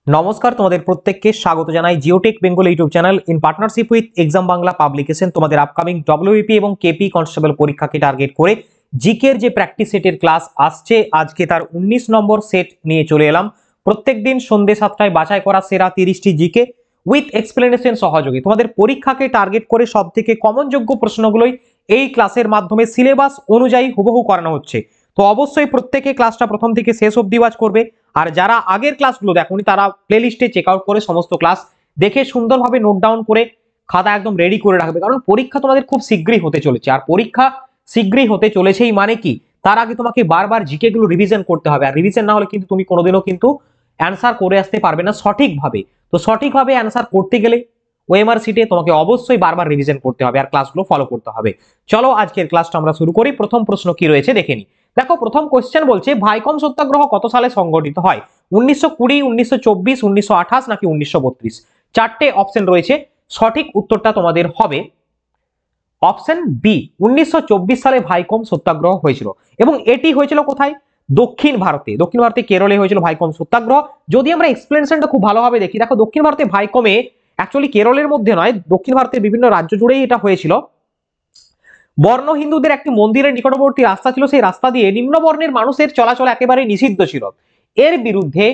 নমস্কার, তোমাদের প্রত্যেককে স্বাগত জানাই Geotech Bengal YouTube channel in partnership with exam Bangla publication. তোমাদের আপকামিং ডব্লিউবিপি এবং কেপি কনস্টেবল পরীক্ষাকে টার্গেট করে জিকের যে প্র্যাকটিস সেটের ক্লাস আসছে, আজকে তার 19 নম্বর সেট নিয়ে চলে এলাম। প্রত্যেকদিন সন্ধ্যে 7টায় বাছাই করা সেরা 30টি জিকে উইথ এক্সপ্লেনেশন সহযোগী তোমাদের পরীক্ষাকে টার্গেট করে সব থেকে কমনযোগ্য প্রশ্নগুলোই এই ক্লাসের মাধ্যমে সিলেবাস অনুযায়ী হুবহু করানো হচ্ছে। তো অবশ্যই প্রত্যেকে ক্লাসটা প্রথম থেকে শেষ অবধি ওয়াচ করবে। আর যারা আগের ক্লাসগুলো দেখোনি তারা প্লেলিস্টে চেক আউট করে সমস্ত ক্লাস দেখে সুন্দরভাবে নোট ডাউন করে খাতা একদম রেডি করে রাখবে, কারণ পরীক্ষা তোমাদের খুব শীঘ্রই হতে চলেছে। আর পরীক্ষা শীঘ্রই হতে চলেছেই মানে কি, তার আগে তোমাকে বারবার জিকে গুলো রিভিশন করতে হবে। আর রিভিশন না হলে কিন্তু তুমি কোনোদিনও কিন্তু অ্যান্সার করে আসতে পারবে না সঠিকভাবে। তো সঠিকভাবে অ্যান্সার করতে গেলে ওএমআর শিটে তোমাকে অবশ্যই বারবার রিভিশন করতে হবে আর ক্লাসগুলো ফলো করতে হবে। চলো আজকের ক্লাসটা আমরা শুরু করি। প্রথম প্রশ্ন কি রয়েছে দেখে নি। দেখো, প্রথম কোশ্চেন বলছে ভাইকম সত্যাগ্রহ কত সালে সংগঠিত হয়? 1920, 1924, 1928 নাকি 1932? চারটে অপশন রয়েছে, সঠিক উত্তরটা তোমাদের হবে অপশন বি। 1924 সালে ভাইকম সত্যাগ্রহ হয়েছিল এবং এটি হয়েছিল কোথায়? দক্ষিণ ভারতে। দক্ষিণ ভারতে কেরলে হয়েছিল ভাইকম সত্যাগ্রহ। যদি আমরা এক্সপ্লেনেশনটা খুব ভালোভাবে দেখি, দেখো দক্ষিণ ভারতে ভাইকমে অ্যাকচুয়ালি কেরলের মধ্যে নয়, দক্ষিণ ভারতের বিভিন্ন রাজ্য জুড়েই এটা হয়েছিল। বর্ণ হিন্দুদের একটি মন্দিরের নিকটবর্তী রাস্তা ছিল, সেই রাস্তা দিয়ে নিম্ন বর্ণের মানুষের চলাচল একেবারে নিষিদ্ধ ছিল। এর বিরুদ্ধে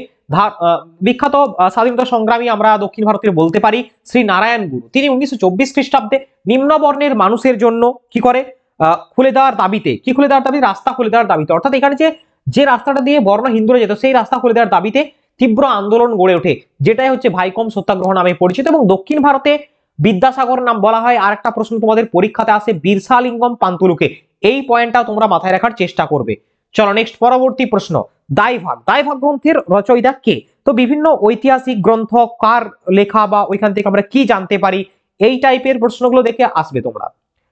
বিখ্যাত স্বাধীনতা সংগ্রামী আমরা দক্ষিণ ভারতের বলতে পারি শ্রী নারায়ণ গুরু। তিনি 1924 খ্রিস্টাব্দে নিম্ন বর্ণের মানুষের জন্য কি করে, খুলে দেওয়ার দাবিতে, কি খুলে দেওয়ার দাবিতে, রাস্তা খুলে দেওয়ার দাবিতে, অর্থাৎ এখানে যে রাস্তাটা দিয়ে বর্ণ হিন্দুরা যেত সেই রাস্তা খুলে দেওয়ার দাবিতে তীব্র আন্দোলন গড়ে ওঠে, যেটাই হচ্ছে ভাইকম সত্যাগ্রহ নামে পরিচিত। এবং দক্ষিণ ভারতে বিদ্যাসাগর নাম বলা হয়। আর একটা প্রশ্ন তোমাদের পরীক্ষাতে আসে, বিরসালিঙ্গম পান্তুলুকে, এই পয়েন্টটাও তোমরা মাথায় রাখার চেষ্টা করবে। চলো নেক্সট, পরবর্তী প্রশ্ন। দাইভাগ, দাইভাগ গ্রন্থের রচয়িতা কে? তো বিভিন্ন ঐতিহাসিক গ্রন্থ কার লেখা বা ওইখান থেকে আমরা কি জানতে পারি, এই টাইপের প্রশ্নগুলো দেখে আসবে তোমরা,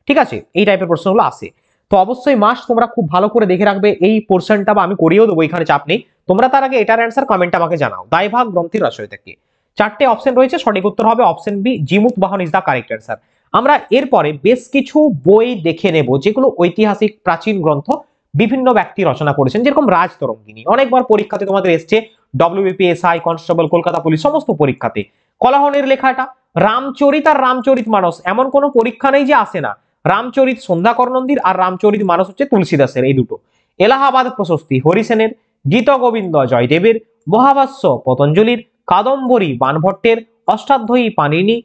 ঠিক আছে? এই টাইপের প্রশ্নগুলো আসে, তো অবশ্যই মাস্ট তোমরা খুব ভালো করে দেখে রাখবে এই পোর্শনটা, বা আমি করিয়েও দেবো, এখানে চাপ নেই। তোমরা তার আগে এটার অ্যান্সার কমেন্টে আমাকে জানাও, দাইভাগ গ্রন্থের রচয়িতা কে? চারটে অপশন রয়েছে, সঠিক উত্তর হবে অপশন বি, জিমুত বাহন ইজ দা কারেক্ট অ্যান্সার। আমরা এরপরে বেশ কিছু বই দেখে নেব যেগুলো ঐতিহাসিক প্রাচীন গ্রন্থ বিভিন্ন ব্যক্তি রচনা করেছেন, যেরকম রাজতরঙ্গিনী অনেকবার পরীক্ষাতে তোমাদের এসছে, ডব্লিউবিপিএসআই, কনস্টেবল, কলকাতা পুলিশ, সমস্ত পরীক্ষাতে। কলাহনের লেখাটা। রামচরিত আর রামচরিত মানস, এমন কোনো পরীক্ষা নেই যে আসে না। রামচরিত সন্ধ্যাকর নন্দীর আর রামচরিত মানস হচ্ছে তুলসীদাসের, এই দুটো। এলাহাবাদ প্রশস্তি হরিসেনের, গীত গোবিন্দ জয়দেবের, মহাভাষ্য পতঞ্জলির, কাদম্বরী বানভট্টের, অষ্টাধ্যায়ী পাণিনি,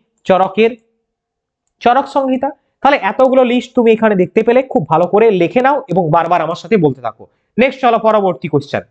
চরক সংহিতা। তাহলে এতগুলো লিস্ট তুমি এখানে দেখতে পেলে, খুব ভালো করে লিখে নাও এবং বারবার আমার সাথে বলতে থাকো। নেক্সট চলো পরবর্তী কোশ্চেন।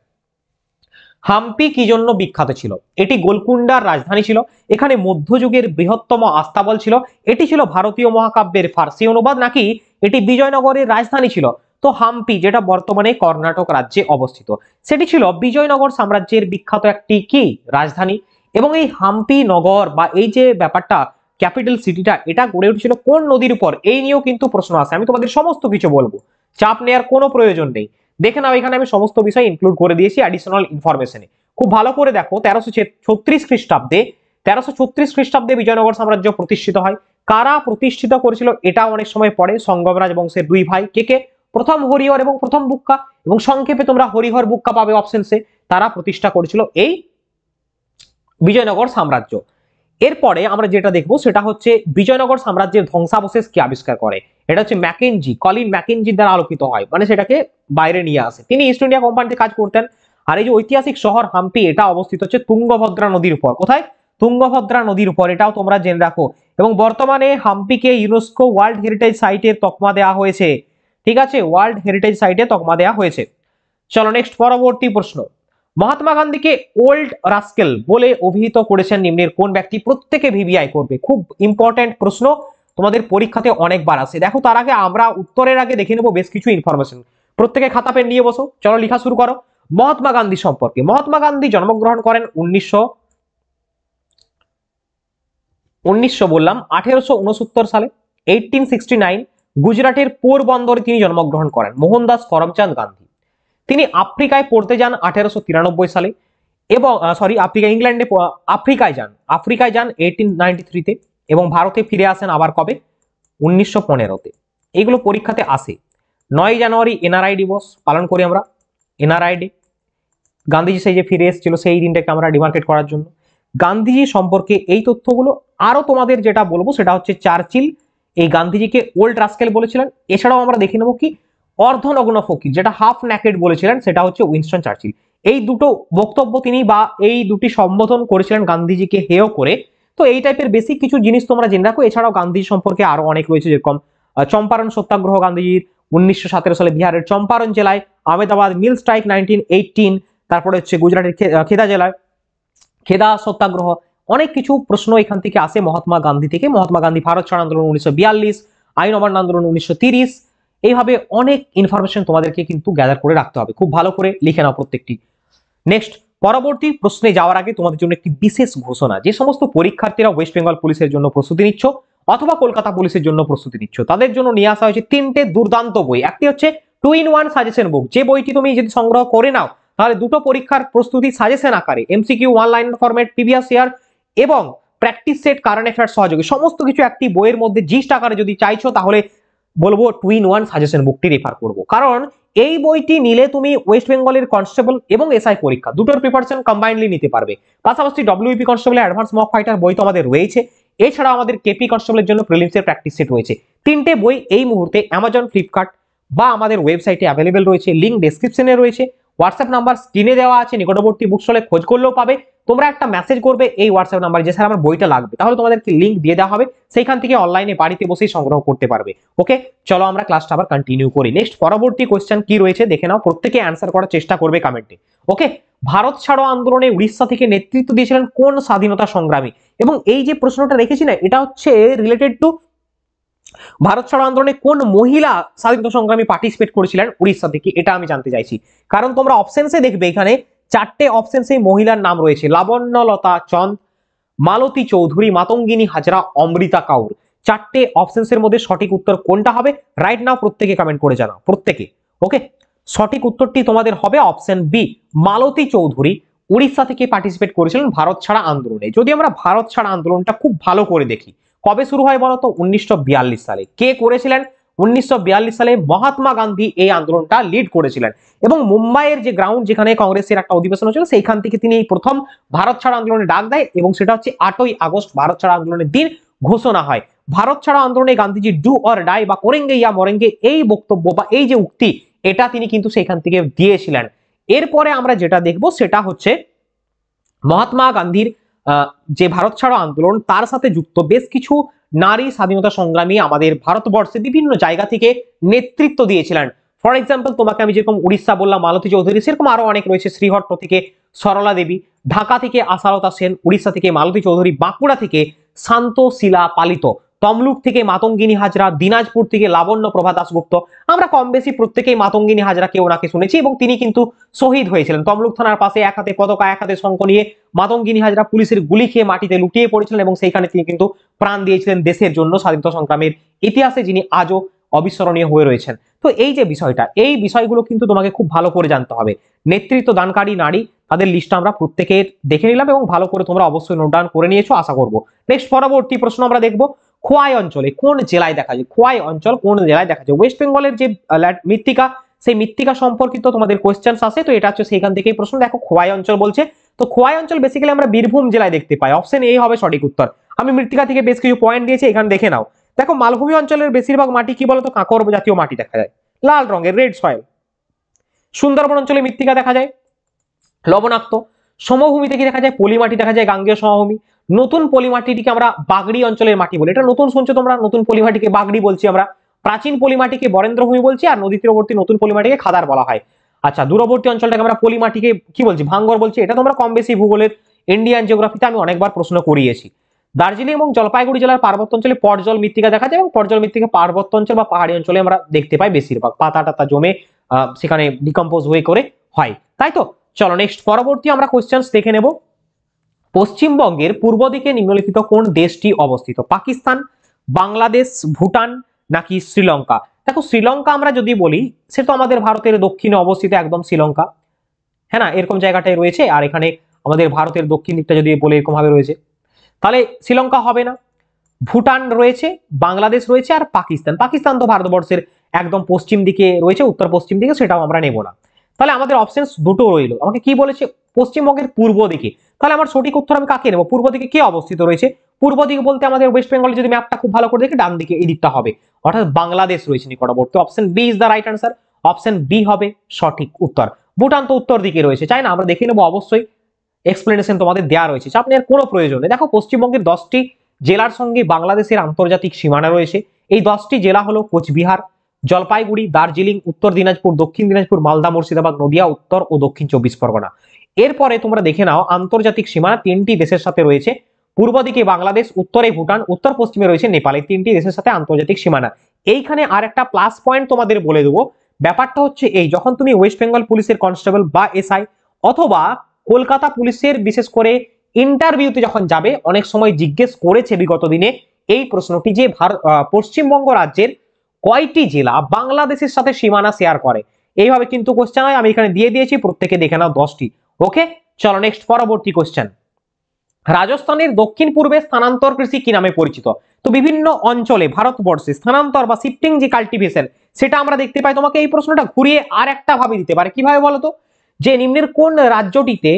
হাম্পি কি জন্য বিখ্যাত ছিল? এটি গোলকুন্ডার রাজধানী ছিল, এখানে মধ্যযুগের বৃহত্তম আস্তাবল ছিল, এটি ছিল ভারতীয় মহাকাব্যের ফার্সি অনুবাদ, নাকি এটি বিজয়নগরের রাজধানী ছিল? তো হাম্পি, যেটা বর্তমানে কর্ণাটক রাজ্যে অবস্থিত, সেটি ছিল বিজয়নগর সাম্রাজ্যের বিখ্যাত একটি কি রাজধানী। এবং এই হাম্পি নগর বা এই যে ব্যাপারটা, ক্যাপিটাল সিটিটা, এটা গড়ে উঠেছিল কোন নদীর উপর, এই নিয়েও কিন্তু প্রশ্ন আসে। আমি তোমাদের সমস্ত কিছু বলবো, চাপ নেওয়ার কোনো প্রয়োজন নেই। দেখে নাও, এখানে আমি সমস্ত বিষয় ইনক্লুড করে দিয়েছি অ্যাডিশনাল ইনফরমেশনে। খুব ভালো করে দেখো, 1336 খ্রিস্টাব্দে বিজয়নগর সাম্রাজ্য প্রতিষ্ঠিত হয়। কারা প্রতিষ্ঠিত করেছিল এটা অনেক সময় পড়ে, সঙ্গমরাজ বংশের দুই ভাই, কে? প্রথম হরিহর এবং প্রথম বুক্কা, এবং সংক্ষেপে তোমরা হরিহর বুক্কা পাবে অপশনসে। তারা প্রতিষ্ঠা করেছিল এই বিজয়নগর সাম্রাজ্য। এরপরে আমরা যেটা দেখবো সেটা হচ্ছে বিজয়নগর সাম্রাজ্যের ধ্বংসাবশেষ কে আবিষ্কার করে? এটা হচ্ছে ম্যাকেনজি, কলিন ম্যাকেনজির দ্বারা আলোকিত হয়, মানে সেটাকে বাইরে নিয়ে আসে। তিনি ইস্ট ইন্ডিয়া কোম্পানিতে কাজ করতেন। আর এই যে ঐতিহাসিক শহর হাম্পি, এটা অবস্থিত হচ্ছে তুঙ্গভদ্রা নদীর উপর। কোথায়? তুঙ্গভদ্রা নদীর উপর, এটাও তোমরা জেনে রাখো। এবং বর্তমানে হাম্পিকে ইউনেস্কো ওয়ার্ল্ড হেরিটেজ সাইটের তকমা দেওয়া হয়েছে, ঠিক আছে? ওয়ার্ল্ড হেরিটেজ সাইটে তকমা দেওয়া হয়েছে। চলো নেক্সট, পরবর্তী প্রশ্ন। মহাত্মা গান্ধীকে ওল্ড রাস্কেল বলে অভিহিত করেছেন নিম্নের কোন ব্যক্তি? প্রত্যেকে ভিভিআই করবে, খুব ইম্পর্টেন্ট প্রশ্ন, তোমাদের পরীক্ষাতে অনেকবার আসে। দেখো, তার আগে আমরা উত্তরের আগে দেখে নেবো বেশ কিছু ইনফরমেশন। প্রত্যেকে খাতা পেন নিয়ে বসো, চলো লেখা শুরু করো। মহাত্মা গান্ধী সম্পর্কে। মহাত্মা গান্ধী জন্মগ্রহণ করেন 1869 সালে, 1869। গুজরাটের পোরবন্দরে তিনি জন্মগ্রহণ করেন। মোহনদাস করমচাঁদ গান্ধী। তিনি আফ্রিকায় পড়তে যান 1893 সালে, এবং আফ্রিকায় যান 1893-তে, এবং ভারতে ফিরে আসেন আবার কবে? 1915-তে। এইগুলো পরীক্ষাতে আসে। 9 জানুয়ারি এনআরআই দিবস পালন করি আমরা। এনআরআই ডে, গান্ধীজি সেই যে ফিরে এসেছিল সেই দিনটাকে আমরা ডিমার্কেট করার জন্য। গান্ধীজি সম্পর্কে এই তথ্যগুলো। আরো তোমাদের যেটা বলবো সেটা হচ্ছে চার্চিল এই গান্ধীজিকে ওল্ড রাস্কেল বলেছিলেন। এছাড়াও আমরা দেখে নেবো কি অর্ধনগ্ন ফকির, যেটা হাফ ন্যাকেড বলেছিলেন, সেটা হচ্ছে উইনস্টন চার্চিল। এই দুটো বক্তব্য তিনি বা এই দুটি সম্বোধন করেছিলেন গান্ধীজিকে হেয় করে। তো এই টাইপের বেসিক কিছু জিনিস তোমরা জেনে রাখো। এছাড়াও গান্ধীজি সম্পর্কে আরো অনেক রয়েছে, যেরকম চম্পারণ সত্যাগ্রহ গান্ধীজির 1917 সালে বিহারের চম্পারণ জেলায়, আহমেদাবাদ মিল স্ট্রাইক 1918, তারপরে হচ্ছে গুজরাটের খেদা জেলায় খেদা সত্যাগ্রহ। অনেক কিছু প্রশ্ন এখান থেকে আসে মহাত্মা গান্ধী থেকে। মহাত্মা গান্ধী ভারত ছাড় আন্দোলন 1942, আইন অমান্য আন্দোলন 1930। এইভাবে অনেক ইনফরমেশন তোমাদেরকে কিন্তু গ্যাদার করে রাখতে হবে, খুব ভালো করে লিখে নাও প্রত্যেকটি। নেক্সট পরবর্তী প্রশ্নে যাওয়ার আগে তোমাদের জন্য একটি বিশেষ ঘোষণা। যে সমস্ত পরীক্ষার্থীরা ওয়েস্ট বেঙ্গল পুলিশের জন্য প্রস্তুতি নিচ্ছ অথবা কলকাতা পুলিশের জন্য প্রস্তুতি নিচ্ছ, তাদের জন্য নিয়ে আসা হয়েছে 3টে দুর্দান্ত বই। একটি হচ্ছে 2-in-1 সাজেশন বুক, যে বইটি তুমি যদি সংগ্রহ করে নাও তাহলে দুটো পরীক্ষার প্রস্তুতি সাজেশন আকারে, MCQ, one line format, previous year এবং প্র্যাকটিস সেট, কারেন্ট অ্যাফেয়ার্স সহযোগী সমস্ত কিছু একটি বইয়ের মধ্যে জিস্ট আকারে যদি চাইছো তাহলে বলবো 2-in-1 সাজেশন বুকটি রেফার করবো। কারণ এই বইটি নিলে তুমি ওয়েস্ট বেঙ্গলের কনস্টেবল এবং এসআই পরীক্ষা দুটোর প্রিপারেশন কম্বাইনলি নিতে পারবে। পাশাপাশি ডব্লিউপি কনস্টেবলের অ্যাডভান্স মক ফাইটার বই তো আমাদের রয়েছে। এছাড়া আমাদের কেপি কনস্টেবলের জন্য প্রিলিমসের প্র্যাকটিস সেট রয়েছে। 3টে বই এই মুহূর্তে অ্যামাজন, ফ্লিপকার্ট বা আমাদের ওয়েবসাইটে অ্যাভেলেবেল রয়েছে। লিঙ্ক ডেসক্রিপশনে রয়েছে, হোয়াটসঅ্যাপ নাম্বার স্ক্রিনে দেওয়া আছে, নিকটবর্তী বুক স্টলে খোঁজ করলেও পাবে। তোমরা একটা মেসেজ করবে এই হোয়াটসঅ্যাপ নাম্বার যে স্যার আমার বইটা লাগবে, তাহলে তোমাদেরকে লিঙ্ক দিয়ে দেওয়া হবে, সেইখান থেকে অনলাইনে বাড়িতে বসেই সংগ্রহ করতে পারবে। ওকে, চলো আমরা ক্লাসটা আবার কন্টিনিউ করি। নেক্সট পরবর্তী কোশ্চেন কি রয়েছে দেখে নাও, প্রত্যেকে অ্যান্সার করার চেষ্টা করবে কমেন্টে। ওকে, ভারত ছাড়ো আন্দোলনে উড়িষ্যা থেকে নেতৃত্ব দিয়েছিলেন কোন স্বাধীনতা সংগ্রামী? এবং এই যে প্রশ্নটা রেখেছি না, এটা হচ্ছে রিলেটেড টু ভারত ছাড়ো আন্দোলনে কোন মহিলা স্বাধীনতা সংগ্রামী পার্টিসিপেট করেছিলেন উড়িষ্যা থেকে, এটা আমি জানতে চাইছি। কারণ তোমরা অপশনসে দেখবে এখানে 4টে অপশনসে মহিলার নাম রয়েছে, লাবণ্যলতা চন্দ, মালতী চৌধুরী, মাতঙ্গিনী হাজরা, অমৃতা কাউর। 4টে অপশনসের মধ্যে সঠিক উত্তর কোনটা হবে রাইট নাও প্রত্যেকে কমেন্ট করে জানাও, প্রত্যেকে। ওকে, সঠিক উত্তরটি তোমাদের হবে অপশন বি, মালতী চৌধুরী উড়িষ্যা থেকে পার্টিসিপেট করেছিলেন ভারত ছাড়া আন্দোলনে। যদি আমরা ভারত ছাড়া আন্দোলনটা খুব ভালো করে দেখি, কবে শুরু হয় বলতো? 1942 সালে। কে করেছিলেন? 1942 সালে মহাত্মা গান্ধী এই আন্দোলনটা লিড করেছিলেন। এবং মুম্বাইয়ের যে গ্রাউন্ড, যেখানে কংগ্রেসের একটা অধিবেশন হয়েছিল, সেইখান থেকে তিনি এই প্রথম ভারত ছাড়া আন্দোলনে ডাক দেয় এবং সেটা হচ্ছে 8ই আগস্ট ভারত ছাড়া আন্দোলনের দিন ঘোষণা হয়। ভারত ছাড়া আন্দোলনে গান্ধীজি ডু অর ডাই বা করেঙ্গে ইয়া মরেঙ্গে এই বক্তব্য বা এই যে উক্তি, এটা তিনি কিন্তু সেখান থেকে দিয়েছিলেন। এরপরে আমরা যেটা দেখবো সেটা হচ্ছে মহাত্মা গান্ধীর যে ভারত ছাড়ো আন্দোলন, তার সাথে যুক্ত বেশ কিছু নারী স্বাধীনতা সংগ্রামী আমাদের ভারতবর্ষে বিভিন্ন জায়গা থেকে নেতৃত্ব দিয়েছিলেন। ফর এক্সাম্পল তোমাকে আমি যেরকম উড়িষ্যা বললাম মালতী চৌধুরী, সেরকম আরো অনেক রয়েছে। শ্রীহট্ট থেকে সরলা দেবী, ঢাকা থেকে আশালতা সেন, উড়িষ্যা থেকে মালতী চৌধুরী, বাঁকুড়া থেকে শান্ত শিলা পালিত, তমলুক থেকে মাতঙ্গিনী হাজরা, দিনাজপুর থেকে লাবণ্য প্রভা দাশগুপ্ত। আমরা কম বেশি প্রত্যেকেই মাতঙ্গিনী হাজরাকে ওনাকে শুনেছি এবং তিনি কিন্তু শহীদ হয়েছিলেন। তমলুক থানার পাশে এক হাতে পতাকা এক হাতে শঙ্খ নিয়ে মাতঙ্গিনী হাজরা পুলিশের গুলি খেয়ে মাটিতে লুটিয়ে পড়েছিলেন এবং সেইখানে তিনি কিন্তু প্রাণ দিয়েছিলেন দেশের জন্য। স্বাধীনতা সংগ্রামের ইতিহাসে যিনি আজও অবিস্মরণীয় হয়ে রয়েছেন। তো এই যে বিষয়টা, এই বিষয়গুলো কিন্তু তোমাকে খুব ভালো করে জানতে হবে। নেতৃত্ব দানকারী নারী, তাদের লিস্টটা আমরা প্রত্যেকের দেখে নিলাম এবং ভালো করে তোমরা অবশ্যই নোট ডাউন করে নিয়েছো আশা করবো। নেক্সট পরবর্তী প্রশ্ন আমরা দেখবো, খোয়াই অঞ্চলে কোন জেলায় দেখা যায়? খোয়াই অঞ্চল কোন জেলায় দেখা যায়? ওয়েস্ট বেঙ্গলের যে মৃত্তিকা, সেই মৃত্তিকা সম্পর্কিত তোমাদের কোয়েশ্চেন্স আসে, তো এটা হচ্ছে সেইখান থেকেই প্রশ্ন। দেখো খোয়াই অঞ্চল বলছে, তো খোয়াই অঞ্চল বেসিক্যালি আমরা বীরভূম জেলায় দেখতে পাই। অপশন এ হবে সঠিক উত্তর। আমি মৃত্তিকা থেকে বেশ কিছু পয়েন্ট দিয়েছি, এখানে দেখে নাও। দেখো মালভূমি অঞ্চলের বেশিরভাগ মাটি কি বলতো? কাঁকর জাতীয় মাটি দেখা যায়, লাল রঙের, রেড সয়েল। সুন্দরবন অঞ্চলে মৃত্তিকা দেখা যায় লবণাক্ত। সমভূমিতে কি দেখা যায়? পলি মাটি দেখা যায়, গাঙ্গেয় সমভূমি। নতুন পলি মাটিটিকে আমরা বাগড়ি অঞ্চলের মাটি বলি। এটা নতুন শুনছো তোমরা, নতুন পলি মাটিকে বাগড়ি বলছি আমরা। প্রাচীন পলি মাটিকে বরেন্দ্রভূমি বলছি, আর নদী তীরবর্তী নতুন পলি মাটিকে খাদার বলা হয়। আচ্ছা, দূরবর্তী অঞ্চলটাকে আমরা পলি মাটিকে কি বলছি? ভাঙ্গর বলছি। এটা তোমরা কম বেশি ভূগোলের ইন্ডিয়ান জিওগ্রাফিতে আমি অনেকবার প্রশ্ন করিয়েছি। দার্জিলিং এবং জলপাইগুড়ি জেলার পার্বত্য অঞ্চলে পর্জল মৃত্তিকা দেখা যায় এবং পর্জল মৃত্তিকা পার্বত্য অঞ্চল বা পাহাড়ি অঞ্চলে আমরা দেখতে পাই বেশিরভাগ। পাতা টাতা জমে সেখানে ডিকম্পোজ হয়ে করে হয়, তাই তো। চলো নেক্সট পরবর্তী আমরা কোশ্চেন্স দেখে নেব। পশ্চিমবঙ্গের পূর্ব দিকে নিম্নলিখিত কোন দেশটি অবস্থিত? পাকিস্তান, বাংলাদেশ, ভুটান নাকি শ্রীলঙ্কা? দেখো শ্রীলঙ্কা আমরা যদি বলি, সে তো আমাদের ভারতের দক্ষিণে অবস্থিত একদম শ্রীলঙ্কা, হ্যাঁ না, এরকম জায়গাটায় রয়েছে। আর এখানে আমাদের ভারতের দক্ষিণ দিকটা যদি বলে এরকম ভাবে রয়েছে, তাহলে শ্রীলঙ্কা হবে না। ভুটান রয়েছে, বাংলাদেশ রয়েছে, আর পাকিস্তান। পাকিস্তান তো ভারতবর্ষের একদম পশ্চিম দিকে রয়েছে, উত্তর পশ্চিম দিকে, সেটাও আমরা নেব না। তাহলে আমাদের অপশন দুটো রইল। আমাকে কি বলেছে? পশ্চিমবঙ্গের পূর্ব দিকে। তাহলে আমার সঠিক উত্তর আমি কাকে নেব? পূর্ব দিকে কে অবস্থিত রয়েছে? পূর্ব দিকে বলতে আমাদের ওয়েস্ট বেঙ্গলে যদি ম্যাপটা খুব ভালো করে দেখি, ডান দিকে এই দিকটা হবে, অর্থাৎ বাংলাদেশ রয়েছে নিকটবর্তী। Option B is the right answer. Option B হবে সঠিক উত্তর। ভুটান তো উত্তর দিকে রয়েছে, চাই না আমরা দেখে নেবো, অবশ্যই এক্সপ্লেনেশন তোমাদের দেওয়া রয়েছে, চাপ নেওয়ার কোনো প্রয়োজন নেই। দেখো পশ্চিমবঙ্গের 10টি জেলার সঙ্গে বাংলাদেশের আন্তর্জাতিক সীমানা রয়েছে। এই 10টি জেলা হলো কোচবিহার, জলপাইগুড়ি, দার্জিলিং, উত্তর দিনাজপুর, দক্ষিণ দিনাজপুর, মালদা, মুর্শিদাবাদ, নদিয়া, উত্তর ও দক্ষিণ 24 পরগনা। এরপরে তোমরা দেখে নাও আন্তর্জাতিক সীমানা 3টি দেশের সাথে রয়েছে। পূর্ব দিকে বাংলাদেশ, উত্তরে ভুটান, উত্তর পশ্চিমে রয়েছে নেপাল। এই 3টি দেশের সাথে আন্তর্জাতিক সীমানা। এইখানে আর একটা প্লাস পয়েন্ট তোমাদের বলে দেবো। ব্যাপারটা হচ্ছে এই, যখন তুমি ওয়েস্ট বেঙ্গল পুলিশের কনস্টেবল বা এসআই অথবা কলকাতা পুলিশের বিশেষ করে ইন্টারভিউতে যখন যাবে, অনেক সময় জিজ্ঞেস করেছে বিগত দিনে এই প্রশ্নটি যে পশ্চিমবঙ্গ রাজ্যের কয়টি জেলা বাংলাদেশের সাথে সীমানা শেয়ার করে। এইভাবে কিন্তু কোশ্চেন হয়, আমি এখানে দিয়ে দিয়েছি, প্রত্যেকে দেখে নাও 10টি। ওকে, চলো নেক্সট পরবর্তী কোশ্চেন। রাজস্থানের দক্ষিণ পূর্বে স্থানান্তর কৃষি কি নামে পরিচিত? তো বিভিন্ন অঞ্চলে ভারতবর্ষে স্থানান্তর বা শিফটিং যে কাল্টিভেশন, সেটা আমরা দেখতে পাই। তোমাকে এই প্রশ্নটা ঘুরিয়ে আর একটা ভাবে দিতে পারে, কিভাবে বলতো, যে নিম্নের কোন রাজ্যটিতে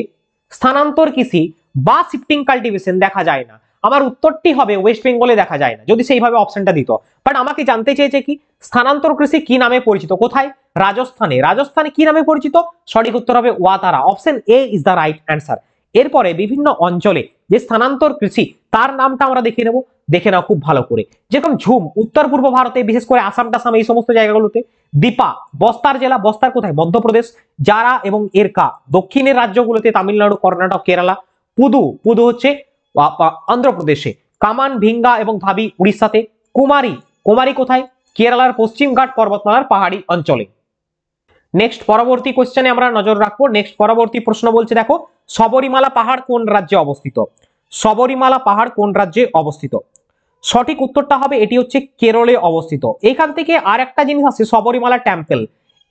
স্থানান্তর কৃষি বা শিফটিং কাল্টিভেশন দেখা যায় না? আমার উত্তরটি হবে ওয়েস্ট বেঙ্গলে দেখা যায় না, যদি সেইভাবে অপশনটা দিত। বাট আমাকে জানতে চেয়েছে কি স্থানান্তর কৃষি কি নামে পরিচিত, কোথায়? রাজস্থানে। রাজস্থানে কি নামে পরিচিত? সঠিক উত্তর হবে Ouattara. Option A is the right answer. এরপরে বিভিন্ন অঞ্চলে যে স্থানান্তর কৃষি, তার নামটা আমরা দেখে নেব, দেখে নাও খুব ভালো করে। যেরকম ঝুম উত্তর পূর্ব ভারতে, বিশেষ করে আসাম টাসাম এই সমস্ত জায়গাগুলোতে। দীপা বস্তার জেলা, বস্তার কোথায়? মধ্যপ্রদেশ। জারা এবং এরকা দক্ষিণের রাজ্যগুলোতে, তামিলনাড়ু, কর্ণাটক, কেরালা। পুদু, পুদু হচ্ছে অন্ধ্রপ্রদেশে। কামান, ভিঙ্গা এবং ধাবি উড়িষ্যাতে। কুমারী, কুমারী কোথায়? কেরালার পশ্চিম ঘাট পর্বতমালার পাহাড়ি অঞ্চলে। নেক্সট পরবর্তী কোশ্চেনে আমরা নজর রাখবো। নেক্সট পরবর্তী প্রশ্ন বলছে, দেখো শবরীমালা পাহাড় কোন রাজ্যে অবস্থিত? শবরীমালা পাহাড় কোন রাজ্যে অবস্থিত? সঠিক উত্তরটা হবে এটি হচ্ছে কেরলে অবস্থিত। এখান থেকে আর একটা জিনিস আছে, শবরীমালা টেম্পল,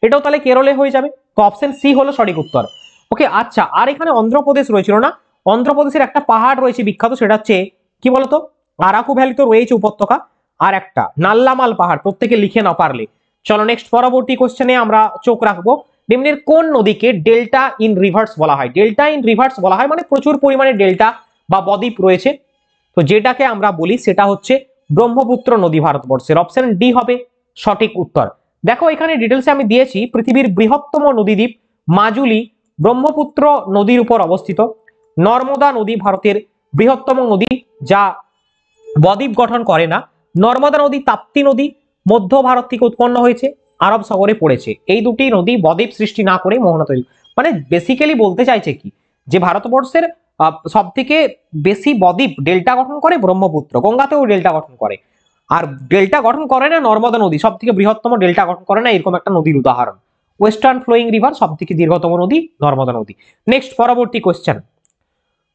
এটাও তাহলে কেরলে হয়ে যাবে। তো অপশন সি হলো সঠিক উত্তর। ওকে, আচ্ছা, আর এখানে অন্ধ্রপ্রদেশ রয়েছিল না? অন্ধ্রপ্রদেশের একটা পাহাড় রয়েছে বিখ্যাত, সেটা হচ্ছে কি বলতো, আরাকু ভ্যালি তো রয়েছে উপত্যকা, আর একটা নাল্লামাল পাহাড়, প্রত্যেকে লিখে না পারলে। চলো নেক্সট পরবর্তী কোশ্চেনে আমরা চোখ রাখবো। নিম্নের কোন নদীকে ডেল্টা ইন রিভার্স বলা হয়? ডেল্টা ইন রিভার্স বলা হয় মানে প্রচুর পরিমাণে ডেল্টা বা বদ্বীপ রয়েছে। তো যেটাকে আমরা বলি সেটা হচ্ছে ব্রহ্মপুত্র নদী ভারতবর্ষের। অপশন ডি হবে সঠিক উত্তর। দেখো এখানে ডিটেলসে আমি দিয়েছি, পৃথিবীর বৃহত্তম নদীদ্বীপ মাজুলি ব্রহ্মপুত্র নদীর উপর অবস্থিত। নর্মদা নদী ভারতের বৃহত্তম নদী, যা বদ্বীপ গঠন করে না। নর্মদা নদী, তাপ্তি নদী মধ্য ভারত থেকে উৎপন্ন হয়েছে, আরব সাগরে পড়েছে। এই দুটি নদী বদ্বীপ সৃষ্টি না করে মোহনা তৈরি, মানে বেসিক্যালি বলতে চাইছে কি, যে ভারতবর্ষের সব থেকে বেশি বদ্বীপ ডেল্টা গঠন করে ব্রহ্মপুত্র, গঙ্গাতেও ডেল্টা গঠন করে, আর ডেল্টা গঠন করে না নর্মদা নদী, সব থেকে বৃহত্তম ডেল্টা গঠন করে না এরকম একটা নদীর উদাহরণ। ওয়েস্টার্ন ফ্লোয়িং রিভার সব থেকে দীর্ঘতম নদী নর্মদা নদী। নেক্সট পরবর্তী কোশ্চেন,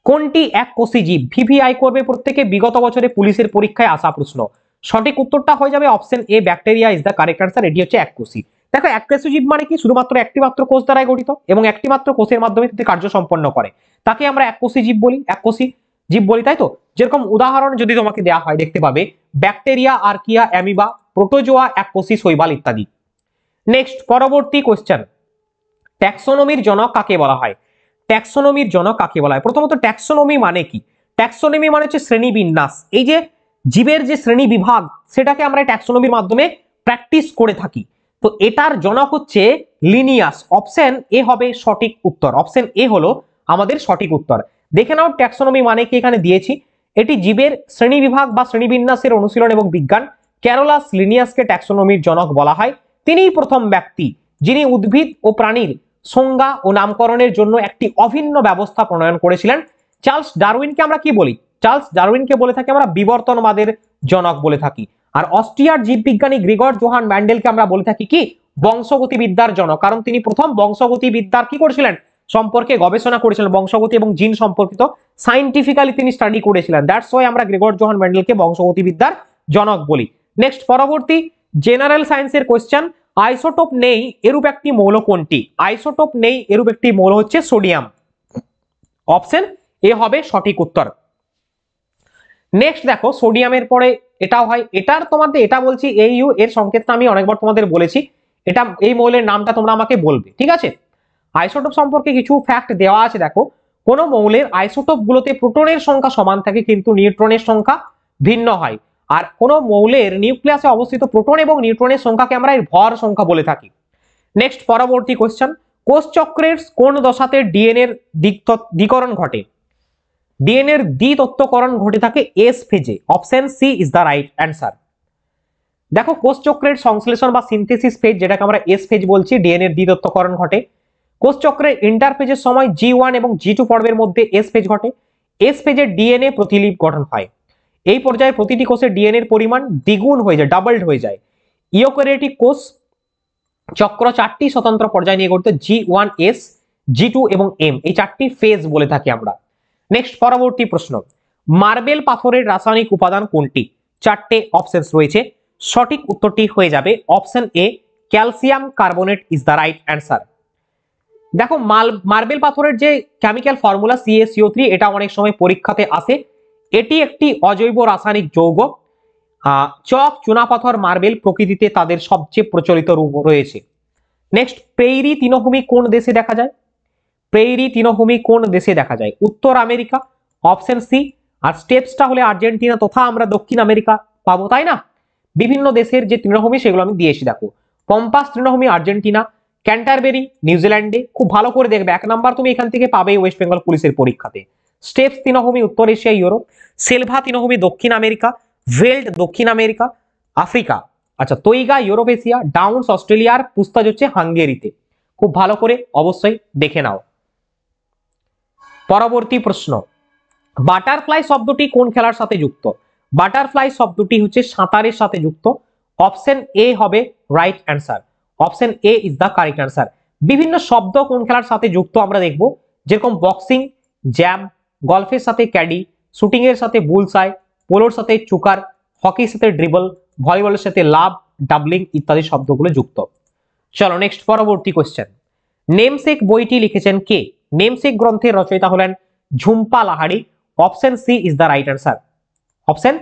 কোনটি এক কোষী জীব? ভিভিআই করবে প্রত্যেকে, বিগত বছরে পুলিশের পরীক্ষায় আসা প্রশ্ন। সঠিক উত্তরটা হয়ে যাবে option A, bacteria is the correct answer. এটি হচ্ছে এক কোষী। দেখো এক কোষী জীব মানে কি, শুধুমাত্র একটি মাত্র কোষ দ্বারাই গঠিত এবং একটি মাত্র কোষের মাধ্যমে কার্য সম্পন্ন করে, তাকে আমরা এক কোষী জীব বলি, এক কোষী জীব বলি, তাই তো? যেরকম উদাহরণ যদি তোমাকে দেওয়া হয়, দেখতে পাবে ব্যাকটেরিয়া, আর্কিয়া, অ্যামিবা, প্রোটোজোয়া, এক কোষী শৈবাল ইত্যাদি। নেক্সট পরবর্তী কোশ্চেন, ট্যাক্সোনমির জনক কাকে বলা হয়? ট্যাক্সোনমির জনক কাকে বলা হয়? প্রথমত ট্যাক্সোনমি মানে কি? ট্যাক্সোনমি মানে হচ্ছে শ্রেণী বিন্যাস। এই যে জীবের যে শ্রেণী বিভাগ, সেটাকে আমরা ট্যাক্সোনমির মাধ্যমে প্র্যাকটিস করে থাকি। তো এটার জনক হচ্ছে লিনিয়াস। অপশন এ হবে সঠিক উত্তর। অপশন এ হলো আমাদের সঠিক উত্তর। দেখে নাও ট্যাক্সোনমি মানে কি এখানে দিয়েছি। এটি জীবের শ্রেণী বিভাগ বা শ্রেণীবিন্যাসের অনুশীলন এবং বিজ্ঞান। ক্যারোলাস লিনিয়াসকে ট্যাক্সোনমির জনক বলা হয়। তিনিই প্রথম ব্যক্তি যিনি উদ্ভিদ ও প্রাণীর সংজ্ঞা ও নামকরণের জন্য একটি অভিন্ন ব্যবস্থা প্রণয়ন করেছিলেন। চার্লস ডারউইনকে আমরা কি বলি? চার্লস ডারউইনকে বলে থাকি আমরা বিবর্তনবাদের জনক বলে থাকি। আর অস্ট্রিয়ার জীববিজ্ঞানী গ্রেগর জোহান ম্যান্ডেলকে আমরা বলে থাকি কি, বংশগতিবিদ্যার জনক, কারণ তিনি প্রথম বংশগতিবিদ্যার কি করেছিলেন, সম্পর্কে গবেষণা করেছিলেন। বংশগতি এবং জিন সম্পর্কিত সাইন্টিফিক্যালি তিনি স্টাডি করেছিলেন। দ্যাটস ওয়াই আমরা গ্রেগর জোহান ম্যান্ডেলকে বংশগতিবিদ্যার জনক বলি। নেক্সট পরবর্তী জেনারেল সায়েন্সের কোশ্চেন, আইসোটোপ নেই এরূপ একটি মৌল কোনটি? আইসোটোপ নেই এরূপ একটি মৌল হচ্ছে সোডিয়াম। অপশন এ হবে সঠিক উত্তর। নেক্সট দেখো, সোডিয়ামের পরে এটাও হয়, এটার তোমাদের এটা বলছি এইউ, এর সংকেতটা আমি অনেকবার তোমাদের বলেছি। এটা এই মৌলের নামটা তোমরা আমাকে বলবে, ঠিক আছে? আইসোটোপ সম্পর্কে কিছু ফ্যাক্ট দেওয়া আছে, দেখো কোন মৌলের আইসোটোপ গুলোতে প্রোটনের সংখ্যা সমান থাকে কিন্তু নিউট্রনের সংখ্যা ভিন্ন হয়। আর কোন মৌলের নিউক্লিয়াসে অবস্থিত প্রোটন এবং নিউট্রনের সংখ্যাকে আমরা এর ভর সংখ্যা বলে থাকি। নেক্সট পরবর্তী কোশ্চেন, কোষ চক্রের কোন দশাতে ডিএনএ এর দ্বিকরণ ঘটে? ডিএনএ এর দ্বিতত্ত্বকরণ ঘটে থাকে এস ফেজে। Option C is the right answer. দেখো কোষ চক্রের সংশ্লেষণ বা সিনথেসিস ফেজ, যেটাকে আমরা এস ফেজ বলছি, ডিএনএ এর দ্বিতত্ত্বকরণ ঘটে। কোষ চক্রের ইন্টারফেজের সময় G1 এবং G2 পর্বের মধ্যে এস ফেজ ঘটে। এস ফেজে ডিএনএ প্রতিলিপ গঠন হয়। এই পর্যায়ে প্রতিটি কোষে ডিএনএ এর পরিমাণ দ্বিগুণ হয়ে যায়, ডাবলড হয়ে যায়। ইউক্যারিওটিক কোষ চক্র চারটি স্বতন্ত্র পর্যায় নিয়ে গঠিত, G1, S, G2 এবং M, এই চারটি ফেজ বলে থাকি আমরা। নেক্সট পরবর্তী প্রশ্ন, মার্বেল পাথরের রাসায়নিক উপাদান কোনটি? চারটে অপশনস রয়েছে, সঠিক উত্তরটি হয়ে যাবে option A, calcium carbonate is the right answer. দেখো মার্বেল পাথরের যে কেমিক্যাল ফর্মুলা CaCO3, এটা অনেক সময় পরীক্ষাতে আসে। এটি একটি অজৈব রাসায়নিক যৌগ। চক, চুনাপাথর, মার্বেল প্রকৃতিতে তাদের সবচেয়ে প্রচলিত রূপ রয়েছে। নেক্সট, প্রেইরি তৃণভূমি কোন দেশে দেখা যায়? প্রেইরি তৃণভূমি কোন দেশে দেখা যায়? উত্তর আমেরিকা, অপশন সি। আর স্টেপসটা হলে আর্জেন্টিনা তথা আমরা দক্ষিণ আমেরিকা পাবো, তাই না? বিভিন্ন দেশের যে তৃণভূমি সেগুলো আমি দিয়েছি, দেখো পম্পাস তৃণভূমি আর্জেন্টিনা, ক্যান্টারবেরি নিউজিল্যান্ডে। খুব ভালো করে দেখবে, 1 নাম্বার তুমি এখান থেকে পাবে ওয়েস্ট বেঙ্গল পুলিশের পরীক্ষাতে। স্টেপস তৃণভূমি উত্তর এশিয়া ইউরোপ, সেলভা তৃণভূমি দক্ষিণ আমেরিকা, ভেল্ড দক্ষিণ আমেরিকা আফ্রিকা, আচ্ছা তৈগা ইউরোপ এশিয়া, ডাউন্স অস্ট্রেলিয়ার, পুস্তাজ হচ্ছে হাঙ্গেরিতে। খুব ভালো করে অবশ্যই দেখে নাও। পরবর্তী প্রশ্ন, বাটারফ্লাই শব্দটি কোন খেলার সাথে যুক্ত? বাটারফ্লাই শব্দটি হচ্ছে সাঁতারের সাথে যুক্ত। অপশন এ হবে right answer. Option A is the correct answer. বিভিন্ন শব্দ কোন খেলার সাথে যুক্ত আমরা দেখব, যেরকম বক্সিং, জ্যাম, গলফের সাথে ক্যাডি, শুটিং এর সাথে বুলসাই, পোলোর সাথে চুকার, হকির সাথে ড্রিবল, ভলিবলের সাথে লাভ, ডাবলিং ইত্যাদি শব্দগুলো যুক্ত। চলো নেক্সট পরবর্তী কোশ্চেন, নেমসেক বইটি লিখেছেন কে? নেমসেক গ্রন্থের রচয়িতা হলেন Jhumpa Lahiri. Option C is the right answer. Option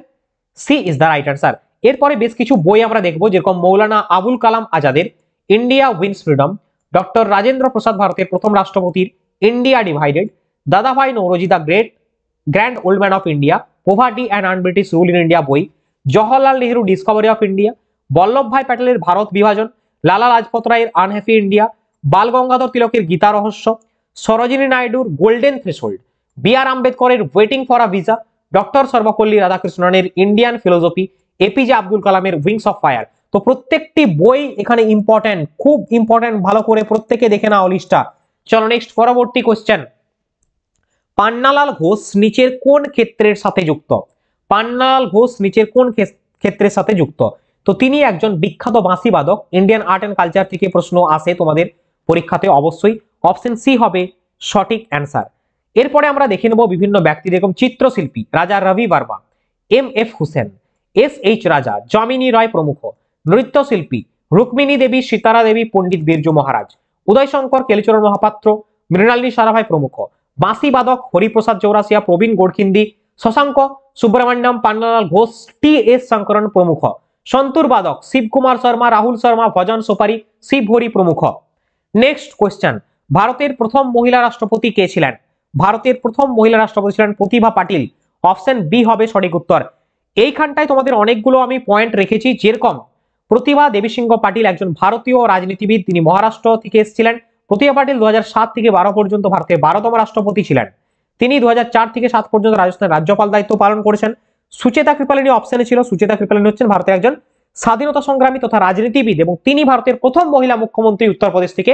C is the right answer. এরপরে বেশ কিছু বই আমরা দেখবো, যেরকম মৌলানা আবুল কালাম আজাদের India wins freedom, doctor Rajendra Prasad ভারতের প্রথম রাষ্ট্রপতির India divided, Dadabhai Naoroji the grand old man of India, poverty and unBritish rule in India বই, Jawaharlal Nehru discovery of India, Vallabhbhai প্যাটেলের ভারত বিভাজন, লালা লাজপত রায়ের আনহ্যাপি ইন্ডিয়া, বাল গঙ্গাধর তিলকের গীতা রহস্য, সরোজিনী নাইডুর গোল্ডেন থ্রেশহোল্ড, বি.আর. আম্বেদকরের waiting for a visa, doctor Sarvepalli রাধাকৃষ্ণনের ইন্ডিয়ান ফিলোসফি, এপিজে আব্দুল কালামের উইংস অফ ফায়ার। তো প্রত্যেকটি বই এখানে ইম্পর্টেন্ট, খুব ইম্পর্টেন্ট, ভালো করে প্রত্যেকে দেখে নাও লিস্টটা। চলো নেক্সট পরবর্তী কোশ্চেন, পান্নালাল ঘোষ নিচের কোন ক্ষেত্রের সাথে যুক্ত? পান্নালাল ঘোষ নিচের কোন ক্ষেত্রের সাথে যুক্ত? তো তিনি একজন বিখ্যাত বাঁশিবাদক। ইন্ডিয়ান আর্ট এন্ড কালচার থেকে প্রশ্ন আসে তোমাদের পরীক্ষাতে অবশ্যই। অপশন সি হবে সঠিক অ্যান্সার। এরপরে আমরা দেখে নেব বিভিন্ন ব্যক্তি, যেরকম চিত্রশিল্পী রাজা রবি বর্মা, M.F. হুসেন, S.H. রাজা, যামিনী রায় প্রমুখ। নৃত্যশিল্পী রুক্মিণী দেবী, সীতারা দেবী, পণ্ডিত বিরজু মহারাজ, উদয়শঙ্কর, কেলিচরণ মহাপাত্র, মৃণালিনী সারাভাই প্রমুখ। বাঁশিবাদক হরিপ্রসাদ চৌরাসিয়া, প্রবীণ গোড়খিন্দি, শশাঙ্ক সুব্রমণ্যম, পান্নালাল ঘোষ, T.S. শঙ্করন প্রমুখ। সন্তুর বাদক শিবকুমার শর্মা, রাহুল শর্মা, ভজন সোপারি, শিব হরি প্রমুখ। নেক্সট কোয়েশ্চেন, ভারতের প্রথম মহিলা রাষ্ট্রপতি কে ছিলেন? ভারতের প্রথম মহিলা রাষ্ট্রপতি ছিলেন প্রতিভা পাটিল। অপশন বি হবে সঠিক উত্তর। এইখানটায় তোমাদের অনেকগুলো আমি পয়েন্ট রেখেছি, যেরকম প্রতিভা দেবী সিংহ পাটিল একজন ভারতীয় রাজনীতিবিদ, তিনি মহারাষ্ট্র থেকে এসেছিলেন। প্রতিভা পাটিল 2007 থেকে 12 পর্যন্ত ভারতের 12তম রাষ্ট্রপতি ছিলেন। তিনি 2004 থেকে 7 পর্যন্ত রাজস্থানের রাজ্যপাল দায়িত্ব পালন করেছেন। সুচেতা কৃপালিনী অপশনে ছিল। সুচেতা কৃপালিনী হচ্ছেন ভারতের একজন স্বাধীনতা সংগ্রামী তথা রাজনীতিবিদ, এবং তিনি ভারতের প্রথম মহিলা মুখ্যমন্ত্রী উত্তরপ্রদেশ থেকে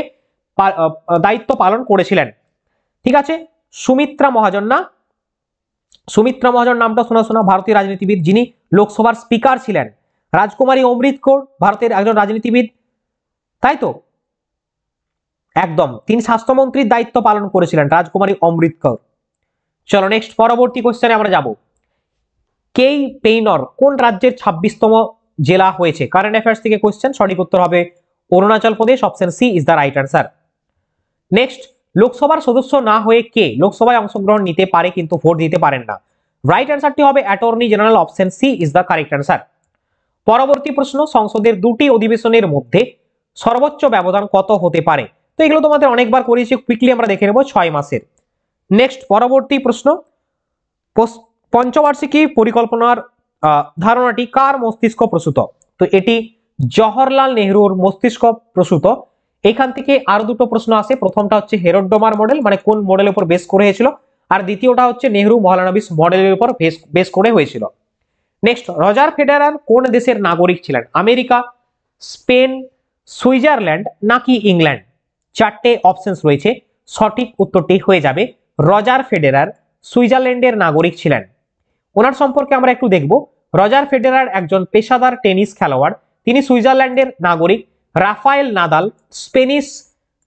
দায়িত্ব পালন করেছিলেন। ঠিক আছে, সুমিত্রা মহাজন না, সুমিত্রা মহাজন নামটা শোনা, ভারতীয় রাজনীতিবিদ যিনি লোকসভার স্পিকার ছিলেন। রাজকুমারী অমৃত কৌর ভারতের একজন রাজনীতিবিদ, তাই তো? একদম, তিনি স্বাস্থ্যমন্ত্রীর দায়িত্ব পালন করেছিলেন, রাজকুমারী অমৃত কৌর। চলো নেক্সট পরবর্তী কোশ্চেনে আমরা যাব। কেই পেইনর কোন রাজ্যের 26তম জেলা হয়েছে? কারেন্ট অ্যাফেয়ার্স থেকে কোশ্চেন, সঠিক উত্তর হবে Arunachal Pradesh. Option C is the right answer. Next, লোকসভার সদস্য না হয়ে কে লোকসভায় অংশগ্রহণ নিতে পারে কিন্তু ভোট দিতে পারেন না? রাইট অ্যান্সারটি হবে attorney general. Option C is the correct answer. পরবর্তী প্রশ্ন, সংসদের দুটি অধিবেশনের মধ্যে সর্বোচ্চ ব্যবধান কত হতে পারে? তো এগুলো তোমাদের অনেকবার করেছি, কুইকলি আমরা দেখে নেব 6 মাসের। নেক্সট পরবর্তী প্রশ্ন, পঞ্চবার্ষিকী পরিকল্পনার ধারণাটি কার মস্তিষ্ক প্রসূত? তো এটি জওহরলাল নেহরুর মস্তিষ্ক প্রসূত। এখান থেকে আরো দুটো প্রশ্ন আসে, প্রথমটা হচ্ছে হেরোডোমার মডেল, মানে কোন মডেলের উপর বেস করে হয়েছিল, আর দ্বিতীয়টা হচ্ছে নেহরু মহলানবিস মডেলের উপর বেস করে হয়েছিল। নেক্সট, রজার ফেডারার কোন দেশের নাগরিক ছিলেন? আমেরিকা, স্পেন, সুইজারল্যান্ড নাকি ইংল্যান্ড? চারটে অপশনস রয়েছে, সঠিক উত্তরটি হয়ে যাবে রজার ফেডারার সুইজারল্যান্ডের নাগরিক ছিলেন। ওনার সম্পর্কে আমরা একটু দেখব। রজার ফেডারার একজন পেশাদার টেনিস খেলোয়াড়, তিনি সুইজারল্যান্ডের নাগরিক। রাফায়েল নাদাল স্পেনিশ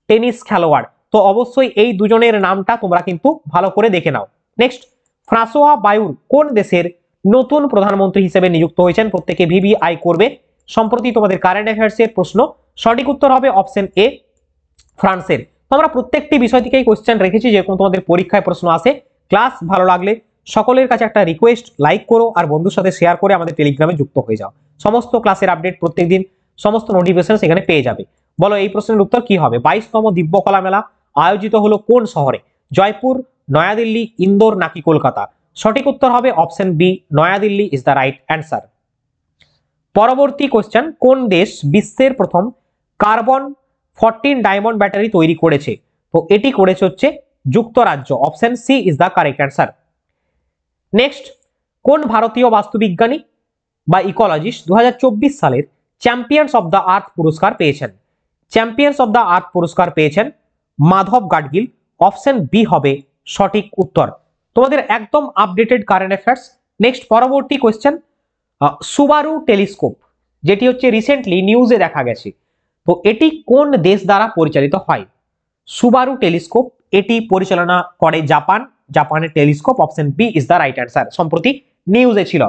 টেনিস খেলোয়াড়। তো অবশ্যই এই দুজনের নামটা তোমরা কিন্তু ভালো করে দেখে নাও। নেক্সট, ফ্রাঁসোয়া বায়ুর কোন দেশের নতুন প্রধানমন্ত্রী হিসেবে নিযুক্ত হয়েছেন? প্রত্যেকে ভিভিআই করবে। সম্প্রতি তোমাদের কারেন্ট অ্যাফেয়ার্স এর প্রশ্ন, সঠিক উত্তর হবে অপশন এ, ফ্রান্সের। তো আমরা প্রত্যেকটি বিষয় থেকেই কোশ্চেন রেখেছি, যেরকম তোমাদের পরীক্ষায় প্রশ্ন আসে। ক্লাস ভালো লাগলে সকলের কাছে একটা রিকোয়েস্ট, লাইক করো আর বন্ধুর সাথে শেয়ার করে আমাদের টেলিগ্রামে যুক্ত হয়ে যাও। সমস্ত ক্লাসের আপডেট প্রত্যেকদিন, সমস্ত নোটিফিকেশন সেখানে পেয়ে যাবে। বলো এই প্রশ্নের উত্তর কি হবে? 22তম দিব্যকলা মেলা আয়োজিত হলো কোন শহরে? জয়পুর, নয়াদিল্লি, ইন্দোর নাকি কলকাতা? সঠিক উত্তর হবে option B, New Delhi is the right answer. পরবর্তী কোশ্চেন, কোন দেশ বিশ্বের প্রথম কার্বন 14 ডায়মন্ড ব্যাটারি তৈরি করেছে? তো এটি করেছে হচ্ছে যুক্তরাজ্য। Option C is the correct answer. Next, কোন ভারতীয় বাস্তুবিজ্ঞানী বা ইকোলজিস্ট 2024 সালের চ্যাম্পিয়ন্স অফ দ্য আর্থ পুরস্কার পেয়েছেন? চ্যাম্পিয়ন্স অফ দ্য আর্থ পুরস্কার পেয়েছেন মাধব গাডগিল। অপশন বি হবে সঠিক উত্তর। তোমাদের একদম আপডেটেড কারেন্ট অ্যাফেয়ার্স। নেক্সট পরবর্তী কোয়েশ্চেন, সুবারু টেলিস্কোপ যেটি হচ্ছে রিসেন্টলি নিউজে দেখা গেছে, তো এটি কোন দেশ দ্বারা পরিচালিত হয়? সুবারু টেলিস্কোপ এটি পরিচালনা করে জাপান, জাপানের telescope. Option B is the right answer, সম্প্রতি নিউজে ছিল।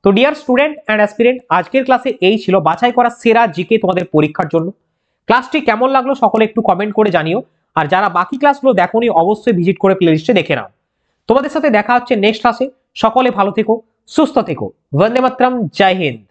তো ডিয়ার স্টুডেন্ট অ্যান্ড অ্যাসপিরেন্ট, আজকের ক্লাসে এই ছিল বাছাই করা সেরা জিকে তোমাদের পরীক্ষার জন্য। ক্লাসটি কেমন লাগলো সকলে একটু কমেন্ট করে জানিও, আর যারা বাকি ক্লাসগুলো দেখোনি অবশ্যই ভিজিট করে প্লেলিস্টে দেখে নাও। তোমাদের সাথে দেখা হচ্ছে নেক্সট ক্লাসে। সকলে ভালো থেকো, সুস্থ থেকো। বন্দে মাতরম, জয় হিন্দ।